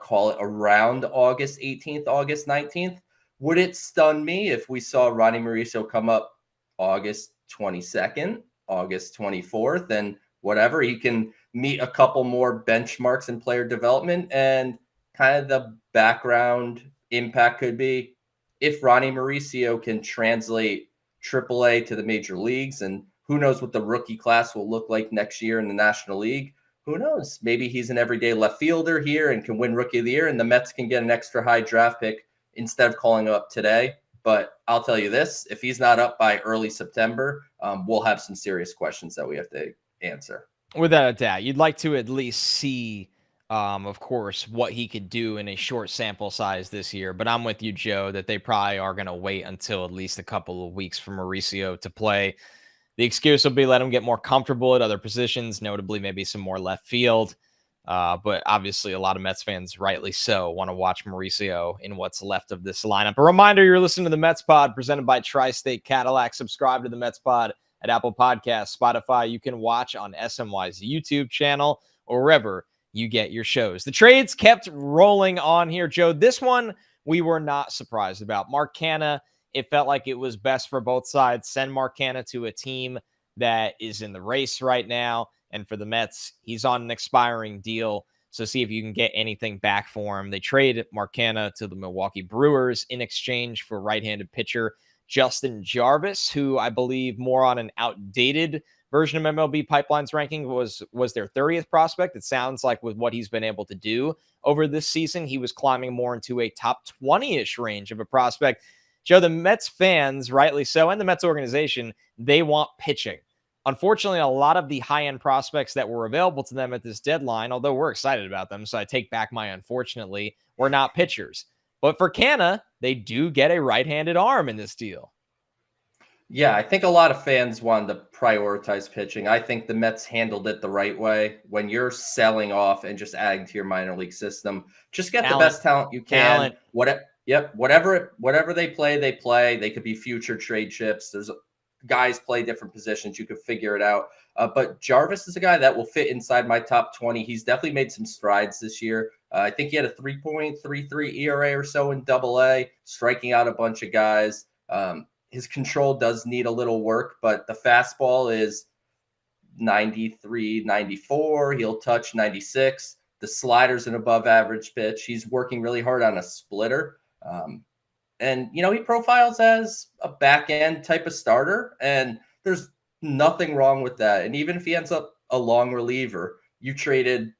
Speaker 2: Call it around August 18th, August 19th. Would it stun me if we saw Ronnie Mauricio come up August 22nd, August 24th, and whatever? He can meet a couple more benchmarks in player development, and kind of the background impact could be if Ronnie Mauricio can translate AAA to the major leagues, and who knows what the rookie class will look like next year in the National League. Who knows? Maybe he's an everyday left fielder here and can win Rookie of the Year, and the Mets can get an extra high draft pick instead of calling him up today. But I'll tell you this, if he's not up by early September, we'll have some serious questions that we have to answer.
Speaker 1: Without a doubt. You'd like to at least see, of course, what he could do in a short sample size this year. But I'm with you, Joe, that they probably are going to wait until at least a couple of weeks for Mauricio to play. The excuse will be let him get more comfortable at other positions, notably maybe some more left field. But obviously a lot of Mets fans, rightly so, want to watch Mauricio in what's left of this lineup. A reminder, you're listening to the Mets Pod presented by Tri-State Cadillac. Subscribe to the Mets Pod at Apple Podcasts, Spotify. You can watch on SNY's YouTube channel or wherever you get your shows. The trades kept rolling on here, Joe. This one we were not surprised about. Mark Canha, it felt like it was best for both sides. Send Mark Canha to a team that is in the race right now. And for the Mets, he's on an expiring deal. So see if you can get anything back for him. They traded Mark Canha to the Milwaukee Brewers in exchange for right-handed pitcher Justin Jarvis, who I believe more on an outdated version of MLB Pipeline's ranking was their 30th prospect. It sounds like with what he's been able to do over this season, he was climbing more into a top 20-ish range of a prospect. Joe, the Mets fans, rightly so, and the Mets organization, they want pitching. Unfortunately, a lot of the high-end prospects that were available to them at this deadline, although we're excited about them, so I take back my unfortunately, were not pitchers. But for Canha, they do get a right-handed arm in this deal.
Speaker 2: Yeah, I think a lot of fans wanted to prioritize pitching. I think the Mets handled it the right way. When you're selling off and just adding to your minor league system, just get the best talent you can. Yep. Whatever they play, they play. They could be future trade chips. There's guys play different positions. You could figure it out. But Jarvis is a guy that will fit inside my top 20. He's definitely made some strides this year. I think he had a 3.33 ERA or so in AA, striking out a bunch of guys. His control does need a little work, but the fastball is 93, 94. He'll touch 96. The slider's an above average pitch. He's working really hard on a splitter. And, he profiles as a back end type of starter, and there's nothing wrong with that. And even if he ends up a long reliever, you traded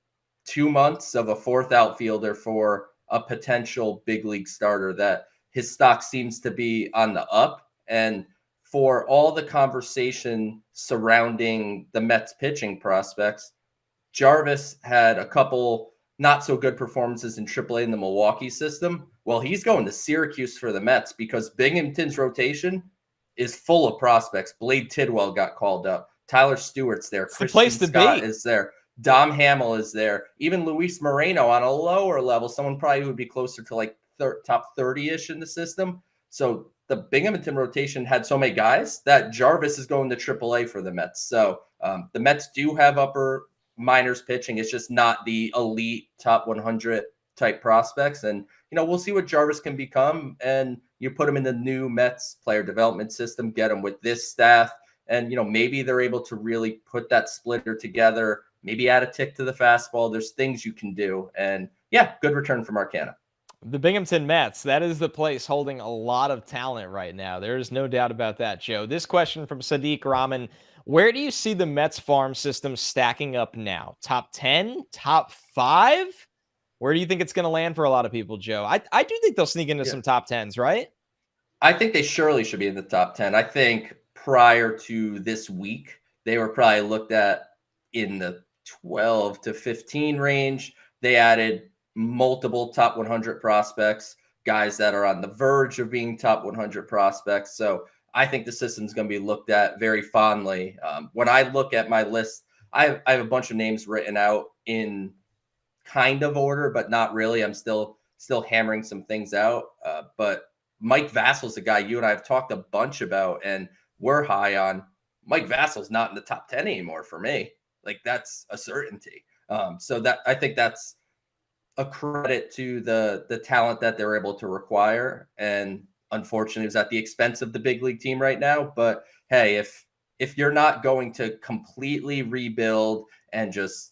Speaker 2: 2 months of a fourth outfielder for a potential big league starter that his stock seems to be on the up. And for all the conversation surrounding the Mets pitching prospects, Jarvis had a couple not so good performances in AAA in the Milwaukee system. Well, he's going to Syracuse for the Mets because Binghamton's rotation is full of prospects. Blade Tidwell got called up. Tyler Stewart's there.
Speaker 1: It's the place to
Speaker 2: Scott
Speaker 1: be.
Speaker 2: is there. Dom Hamill is there. Even Luis Moreno on a lower level, someone probably would be closer to like top 30-ish in the system. So the Binghamton rotation had so many guys that Jarvis is going to AAA for the Mets. So the Mets do have upper minors pitching. It's just not the elite top 100 type prospects. And, we'll see what Jarvis can become. And you put him in the new Mets player development system, get him with this staff. And, maybe they're able to really put that splitter together, maybe add a tick to the fastball. There's things you can do. And yeah, good return from Arcana.
Speaker 1: The Binghamton Mets, that is the place holding a lot of talent right now. There's no doubt about that, Joe. This question from Sadiq Rahman: where do you see the Mets farm system stacking up now? Top 10? Top 5? Where do you think it's going to land for a lot of people, Joe? I do think they'll sneak into some top 10s, right?
Speaker 2: I think they surely should be in the top 10. I think prior to this week, they were probably looked at in the 12 to 15 range. They added multiple top 100 prospects, guys that are on the verge of being top 100 prospects. So I think the system's going to be looked at very fondly. When I look at my list, I have a bunch of names written out in kind of order, but not really. I'm still hammering some things out. But Mike Vassal's a guy you and I have talked a bunch about, and we're high on. Mike Vassal's not in the top 10 anymore for me. Like, that's a certainty. So that I think that's a credit to the talent that they're able to require. And unfortunately, it's at the expense of the big league team right now. But hey, if you're not going to completely rebuild and just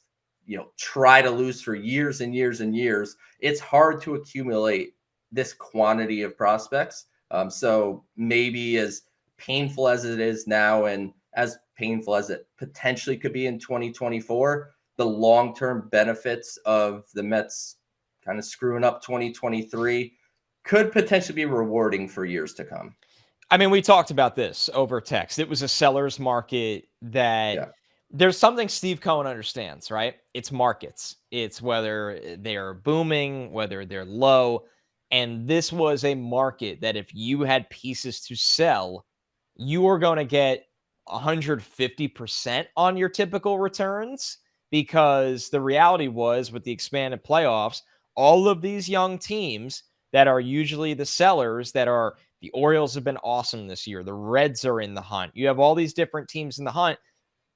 Speaker 2: try to lose for years and years and years, it's hard to accumulate this quantity of prospects. So maybe as painful as it is now, and as painful as it potentially could be in 2024, the long-term benefits of the Mets kind of screwing up 2023 could potentially be rewarding for years to come.
Speaker 1: I mean, we talked about this over text. It was a seller's market that there's something Steve Cohen understands, right? It's markets. It's whether they're booming, whether they're low. And this was a market that if you had pieces to sell, you were going to get 150% on your typical returns, because the reality was, with the expanded playoffs, all of these young teams that are usually the sellers, the Orioles have been awesome this year. The Reds are in the hunt. You have all these different teams in the hunt.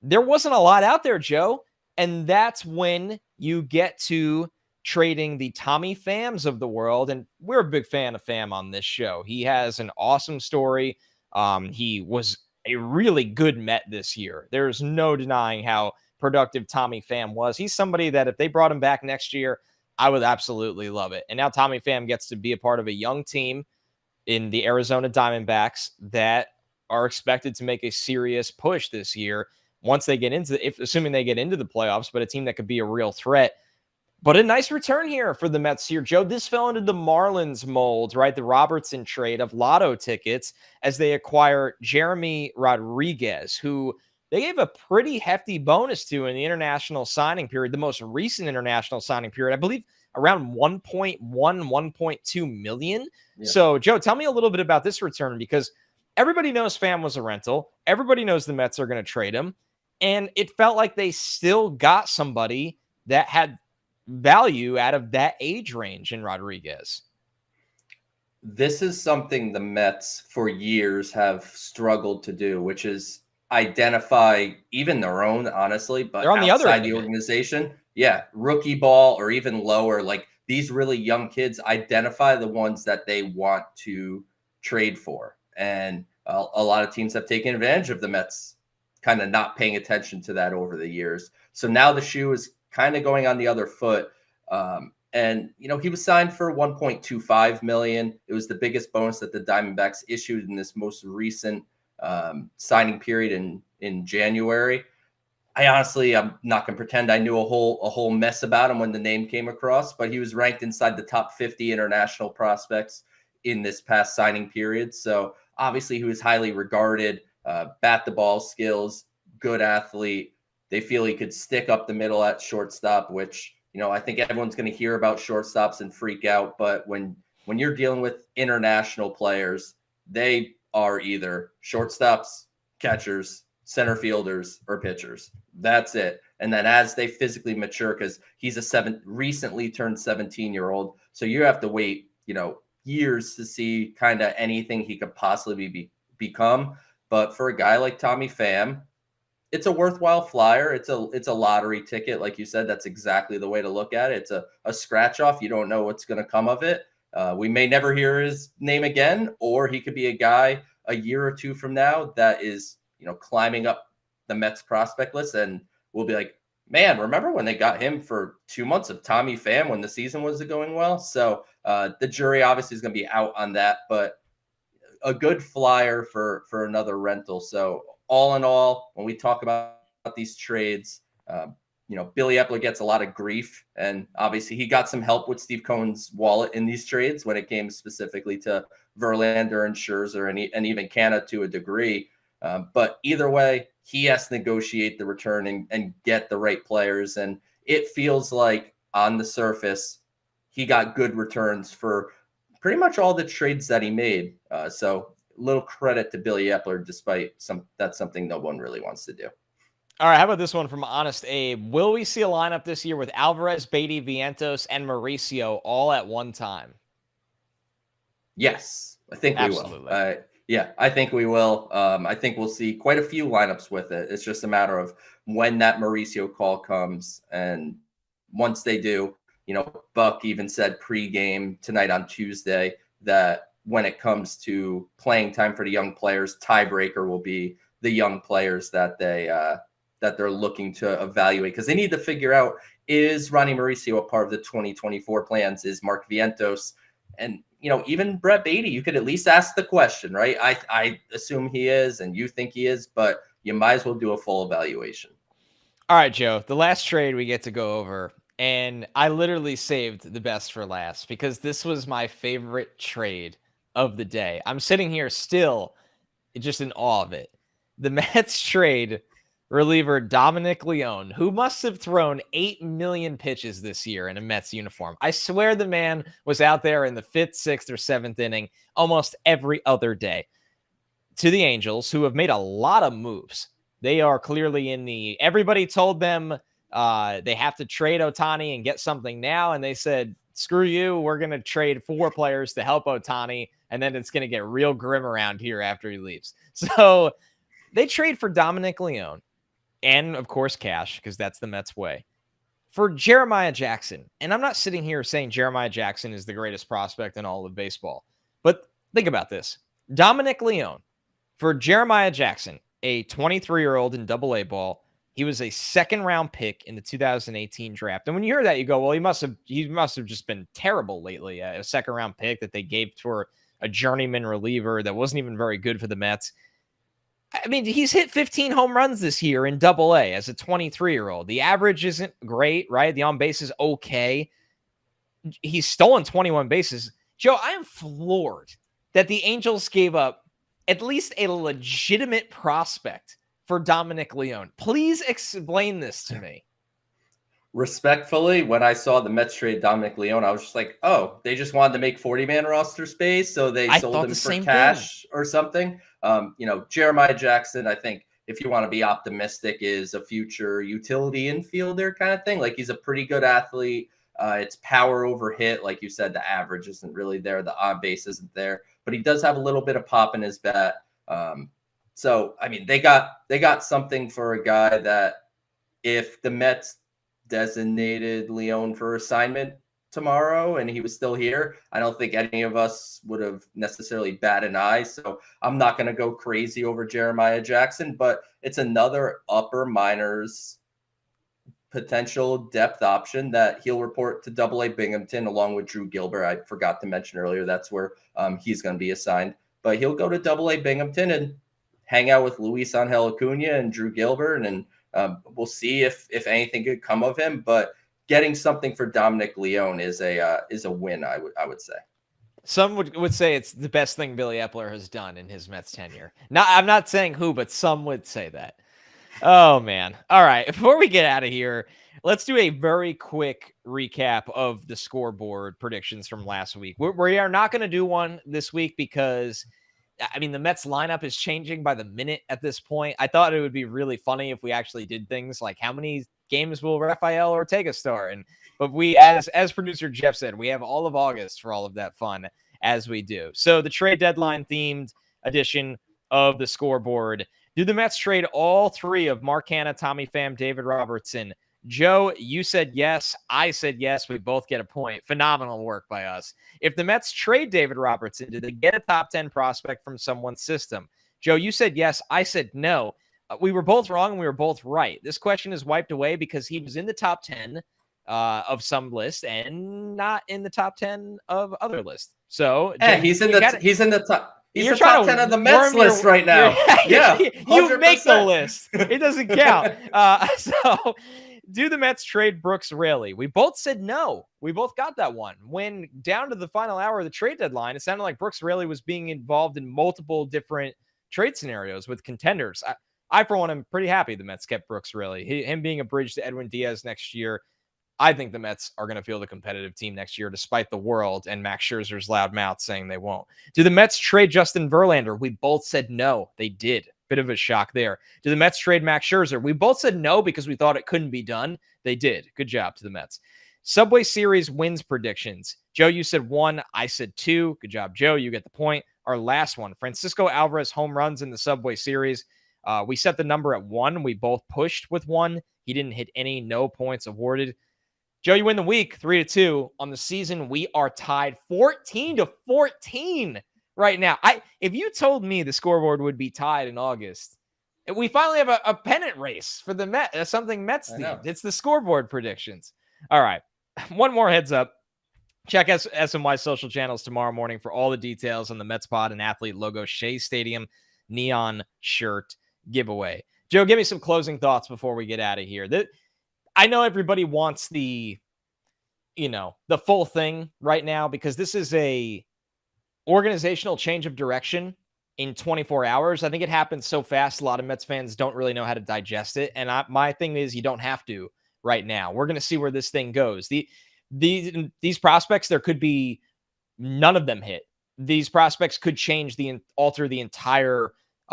Speaker 1: There wasn't a lot out there, Joe. And that's when you get to trading the Tommy Phams of the world. And we're a big fan of Pham on this show. He has an awesome story. He was a really good Met this year. There's no denying how productive Tommy Pham was. He's somebody that if they brought him back next year, I would absolutely love it. And now Tommy Pham gets to be a part of a young team in the Arizona Diamondbacks that are expected to make a serious push this year once they get assuming they get into the playoffs, but a team that could be a real threat. But a nice return here for the Mets here, Joe. This fell into the Marlins mold, right? The Robertson trade of lotto tickets as they acquire Jeremy Rodriguez, who they gave a pretty hefty bonus to in the international signing period, the most recent international signing period, I believe around 1.1, 1.2 million. Yeah. So, Joe, tell me a little bit about this return, because everybody knows Pham was a rental. Everybody knows the Mets are going to trade him. And it felt like they still got somebody that had value out of that age range in Rodriguez.
Speaker 2: This is something the Mets for years have struggled to do, which is identify even their own, honestly, but
Speaker 1: They're on the other
Speaker 2: outside
Speaker 1: end
Speaker 2: the
Speaker 1: of it.
Speaker 2: organization. Yeah, rookie ball or even lower, like these really young kids identify the ones that they want to trade for. And a lot of teams have taken advantage of the Mets kind of not paying attention to that over the years. So now the shoe is kind of going on the other foot. And he was signed for 1.25 million. It was the biggest bonus that the Diamondbacks issued in this most recent signing period in January. I'm not going to pretend I knew a whole mess about him when the name came across, but he was ranked inside the top 50 international prospects in this past signing period. So obviously he was highly regarded, bat the ball skills, good athlete. They feel he could stick up the middle at shortstop, which, I think everyone's going to hear about shortstops and freak out. But when you're dealing with international players, they are either shortstops, catchers, center fielders, or pitchers. That's it. And then as they physically mature, because he's a recently turned 17-year-old, so you have to wait, years to see kind of anything he could possibly become. But for a guy like Tommy Pham, it's a worthwhile flyer. It's a lottery ticket, like you said. That's exactly the way to look at it. It's a scratch off. You don't know what's going to come of it. We may never hear his name again, or he could be a guy a year or two from now that is, climbing up the Mets prospect list, and we'll be like, man, remember when they got him for 2 months of Tommy Pham when the season was going well? So the jury obviously is going to be out on that, but a good flyer for another rental. So all in all, when we talk about these trades, Billy Epler gets a lot of grief, and obviously he got some help with Steve Cohen's wallet in these trades when it came specifically to Verlander and Scherzer and even Canha to a degree. But either way, he has to negotiate the return and get the right players. And it feels like on the surface, he got good returns for pretty much all the trades that he made. So little credit to Billy Epler, despite that's something no one really wants to do.
Speaker 1: All right, how about this one from Honest Abe? Will we see a lineup this year with Alvarez, Beatty, Vientos, and Mauricio all at one time?
Speaker 2: Yes, I think
Speaker 1: Absolutely.
Speaker 2: We will. Yeah, I think we will. I think we'll see quite a few lineups with it. It's just a matter of when that Mauricio call comes. And once they do, Buck even said pregame tonight on Tuesday that when it comes to playing time for the young players, tiebreaker will be the young players that they're looking to evaluate, because they need to figure out, is Ronnie Mauricio a part of the 2024 plans? Is Mark Vientos and even Brett Beatty? You could at least ask the question, right? I assume he is, and you think he is, but you might as well do a full evaluation.
Speaker 1: All right, Joe, the last trade we get to go over, and I literally saved the best for last because this was my favorite trade of the day. I'm sitting here still just in awe of it. The Mets trade reliever Dominic Leone, who must have thrown 8 million pitches this year in a Mets uniform. I swear the man was out there in the 5th, 6th, or 7th inning almost every other day. To the Angels, who have made a lot of moves. They are clearly in the, everybody told them they have to trade Ohtani and get something now. And they said, screw you, we're going to trade 4 players to help Ohtani. And then it's going to get real grim around here after he leaves. So they trade for Dominic Leone and, of course, cash, because that's the Mets way, for Jeremiah Jackson. And I'm not sitting here saying Jeremiah Jackson is the greatest prospect in all of baseball. But think about this. Dominic Leone for Jeremiah Jackson, a 23-year-old in AA ball. He was a 2nd-round pick in the 2018 draft. And when you hear that, you go, well, he must have just been terrible lately. A 2nd-round pick that they gave for a journeyman reliever that wasn't even very good for the Mets. I mean, he's hit 15 home runs this year in AA as a 23-year-old. The average isn't great, right? The on base is okay. He's stolen 21 bases. Joe, I am floored that the Angels gave up at least a legitimate prospect for Dominic Leone. Please explain this to me.
Speaker 2: Respectfully, when I saw the Mets trade Dominic Leone, I was just like, oh, they just wanted to make 40-man roster space, so they sold him for cash or something. Jeremiah Jackson, I think, if you want to be optimistic, is a future utility infielder kind of thing. Like, he's a pretty good athlete, It's power over hit. Like you said, the average isn't really there. The on base isn't there, but he does have a little bit of pop in his bat. So, I mean, they got something for a guy that if the Mets designated Leon for assignment tomorrow and he was still here, I don't think any of us would have necessarily bat an eye. So I'm not going to go crazy over Jeremiah Jackson, but it's another upper minors potential depth option that he'll report to AA Binghamton along with Drew Gilbert. I forgot to mention earlier, that's where he's going to be assigned, but he'll go to AA Binghamton and hang out with Luis Angel Acuna and Drew Gilbert, and we'll see if anything could come of him. But getting something for Dominic Leone is a win, I would say.
Speaker 1: Some would say it's the best thing Billy Epler has done in his Mets tenure. Now, I'm not saying who, but some would say that. Oh, man. All right. Before we get out of here, let's do a very quick recap of the scoreboard predictions from last week. We are not going to do one this week because, I mean, the Mets lineup is changing by the minute at this point. I thought it would be really funny if we actually did things like how many games will Rafael Ortega start? But we, as producer Jeff said, we have all of August for all of that fun as we do. So the trade deadline themed edition of the scoreboard. Do the Mets trade all three of Mark Hanna, Tommy Pham, David Robertson? Joe, you said yes. I said yes. We both get a point. Phenomenal work by us. If the Mets trade David Robertson, do they get a top 10 prospect from someone's system? Joe, you said yes. I said no. We were both wrong and we were both right. This question is wiped away because he was in the top 10 of some list and not in the top 10 of other lists. So
Speaker 2: Joe, he's in the top. He's the top 10 of the Mets list right now.
Speaker 1: Yeah, you make the list. It doesn't count. So, do the Mets trade Brooks Raley? We both said no. We both got that one. When down to the final hour of the trade deadline, it sounded like Brooks Raley was being involved in multiple different trade scenarios with contenders. I for one, am pretty happy the Mets kept Brooks Raley. Him being a bridge to Edwin Diaz next year. I think the Mets are going to field a competitive team next year, despite the world and Max Scherzer's loud mouth saying they won't. Do the Mets trade Justin Verlander? We both said no. They did. Bit of a shock there. Do the Mets trade Max Scherzer? We both said no because we thought it couldn't be done. They did. Good job to the Mets. Subway Series wins predictions. Joe, you said 1. I said 2. Good job, Joe. You get the point. Our last one, Francisco Alvarez home runs in the Subway Series. We set the number at 1. We both pushed with 1. He didn't hit any. No points awarded. Joe, you win the week 3-2. On the season, we are tied 14-14 right now. If you told me the scoreboard would be tied in August, we finally have a pennant race for the Mets, something Mets themed. It's the scoreboard predictions. All right. One more heads up. Check SNY social channels tomorrow morning for all the details on the Mets pod and athlete logo Shea Stadium neon shirt giveaway. Joe, give me some closing thoughts before we get out of here. I know everybody wants the full thing right now because this is a organizational change of direction in 24 hours. I think it happens so fast. A lot of Mets fans don't really know how to digest it. And my thing is you don't have to right now. We're going to see where this thing goes. These prospects, there could be none of them hit. These prospects could alter the entire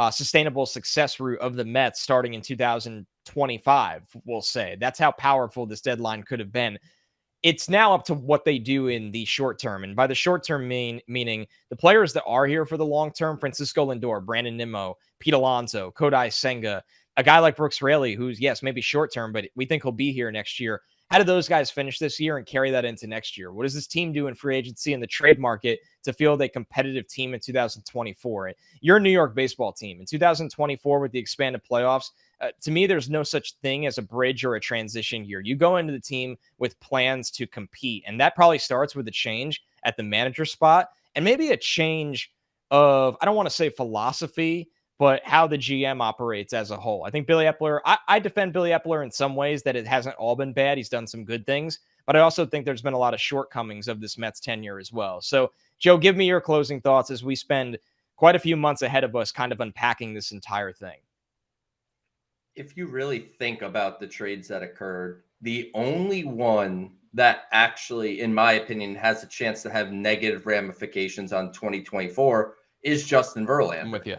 Speaker 1: sustainable success route of the Mets starting in 2025, we'll say. That's how powerful this deadline could have been. It's now up to what they do in the short term. And by the short term, meaning the players that are here for the long term, Francisco Lindor, Brandon Nimmo, Pete Alonso, Kodai Senga, a guy like Brooks Raley, who's, yes, maybe short term, but we think he'll be here next year. How do those guys finish this year and carry that into next year? What does this team do in free agency and the trade market to field a competitive team in 2024? You're a New York baseball team. In 2024, with the expanded playoffs, to me, there's no such thing as a bridge or a transition year. You go into the team with plans to compete, and that probably starts with a change at the manager spot and maybe a change of, I don't want to say philosophy, but how the GM operates as a whole. I think Billy Epler, I defend Billy Epler in some ways that it hasn't all been bad. He's done some good things, but I also think there's been a lot of shortcomings of this Mets tenure as well. So, Joe, give me your closing thoughts as we spend quite a few months ahead of us kind of unpacking this entire thing.
Speaker 2: If you really think about the trades that occurred, the only one that actually, in my opinion, has a chance to have negative ramifications on 2024 is Justin Verlander.
Speaker 1: I'm with you.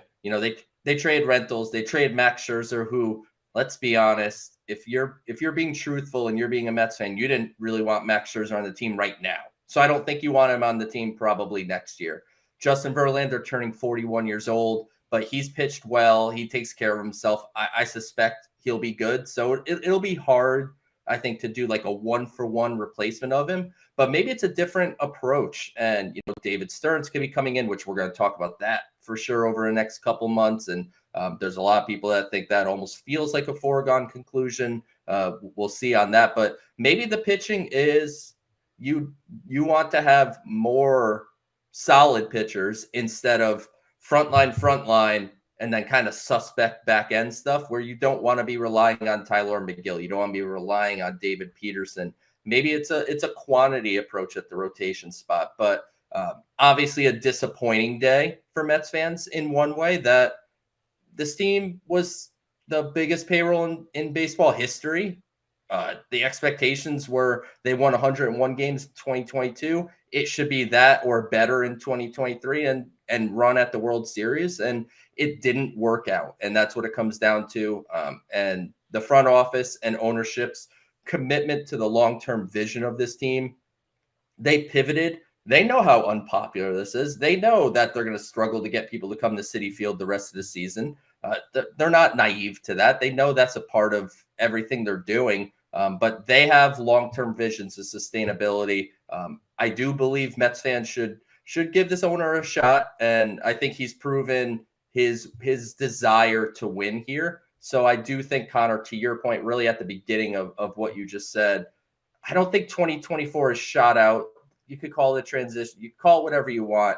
Speaker 2: They trade rentals. They trade Max Scherzer, who, let's be honest, if you're being truthful and you're being a Mets fan, you didn't really want Max Scherzer on the team right now. So I don't think you want him on the team probably next year. Justin Verlander turning 41 years old, but he's pitched well. He takes care of himself. I suspect he'll be good. So it'll be hard, I think, to do like a 1-for-1 replacement of him, but maybe it's a different approach. And, David Stearns could be coming in, which we're going to talk about that for sure over the next couple months. And there's a lot of people that think that almost feels like a foregone conclusion. We'll see on that, but maybe the pitching is you want to have more solid pitchers instead of frontline, and then kind of suspect back end stuff where you don't want to be relying on Tyler McGill. You don't want to be relying on David Peterson. Maybe it's a quantity approach at the rotation spot, but obviously a disappointing day for Mets fans in one way, that this team was the biggest payroll in baseball history. The expectations were they won 101 games in 2022. It should be that or better in 2023 and run at the World Series. And it didn't work out. And that's what it comes down to. And the front office and ownership's commitment to the long-term vision of this team, they pivoted. They know how unpopular this is. They know that they're going to struggle to get people to come to Citi Field the rest of the season. They're not naive to that. They know that's a part of everything they're doing. But they have long-term visions of sustainability. I do believe Mets fans should give this owner a shot, and I think he's proven his desire to win here. So I do think, Connor, to your point, really at the beginning of what you just said, I don't think 2024 is shot out. You could call it transition. You call it whatever you want.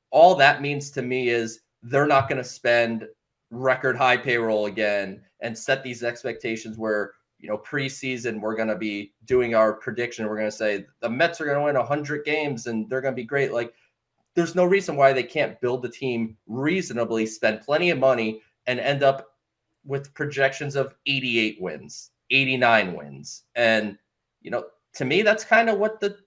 Speaker 2: All that means to me is they're not going to spend record high payroll again and set these expectations where, preseason, we're going to be doing our prediction. We're going to say the Mets are going to win 100 games and they're going to be great. Like, there's no reason why they can't build the team reasonably, spend plenty of money, and end up with projections of 88 wins, 89 wins. And, to me, that's kind of what the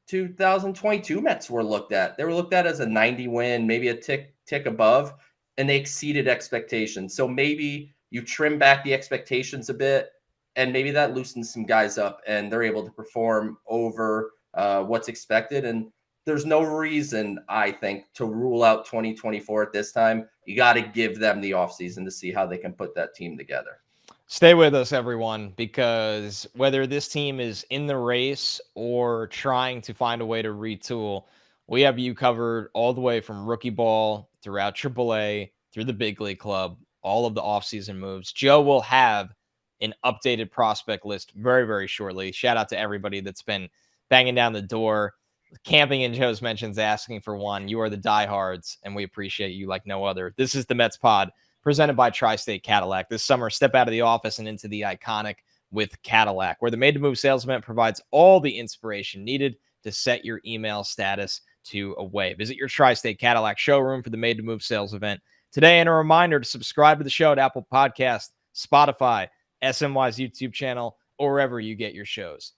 Speaker 2: 2022 Mets were looked at. They were looked at as a 90 win, maybe a tick above, and they exceeded expectations. So maybe you trim back the expectations a bit, and maybe that loosens some guys up and they're able to perform over what's expected. And there's no reason, I think, to rule out 2024 at this time. You got to give them the offseason to see how they can put that team together.
Speaker 1: Stay with us, everyone, because whether this team is in the race or trying to find a way to retool, we have you covered all the way from rookie ball throughout AAA, through the big league club, all of the offseason moves. Joe will have an updated prospect list very, very shortly. Shout out to everybody that's been banging down the door, camping in Joe's mentions, asking for one. You are the diehards, and we appreciate you like no other. This is the Mets Pod, presented by Tri-State Cadillac. This summer, step out of the office and into the iconic with Cadillac, where the Made to Move sales event provides all the inspiration needed to set your email status to away. Visit your Tri-State Cadillac showroom for the Made to Move sales event today. And a reminder to subscribe to the show at Apple Podcasts, Spotify, SNY's YouTube channel, or wherever you get your shows.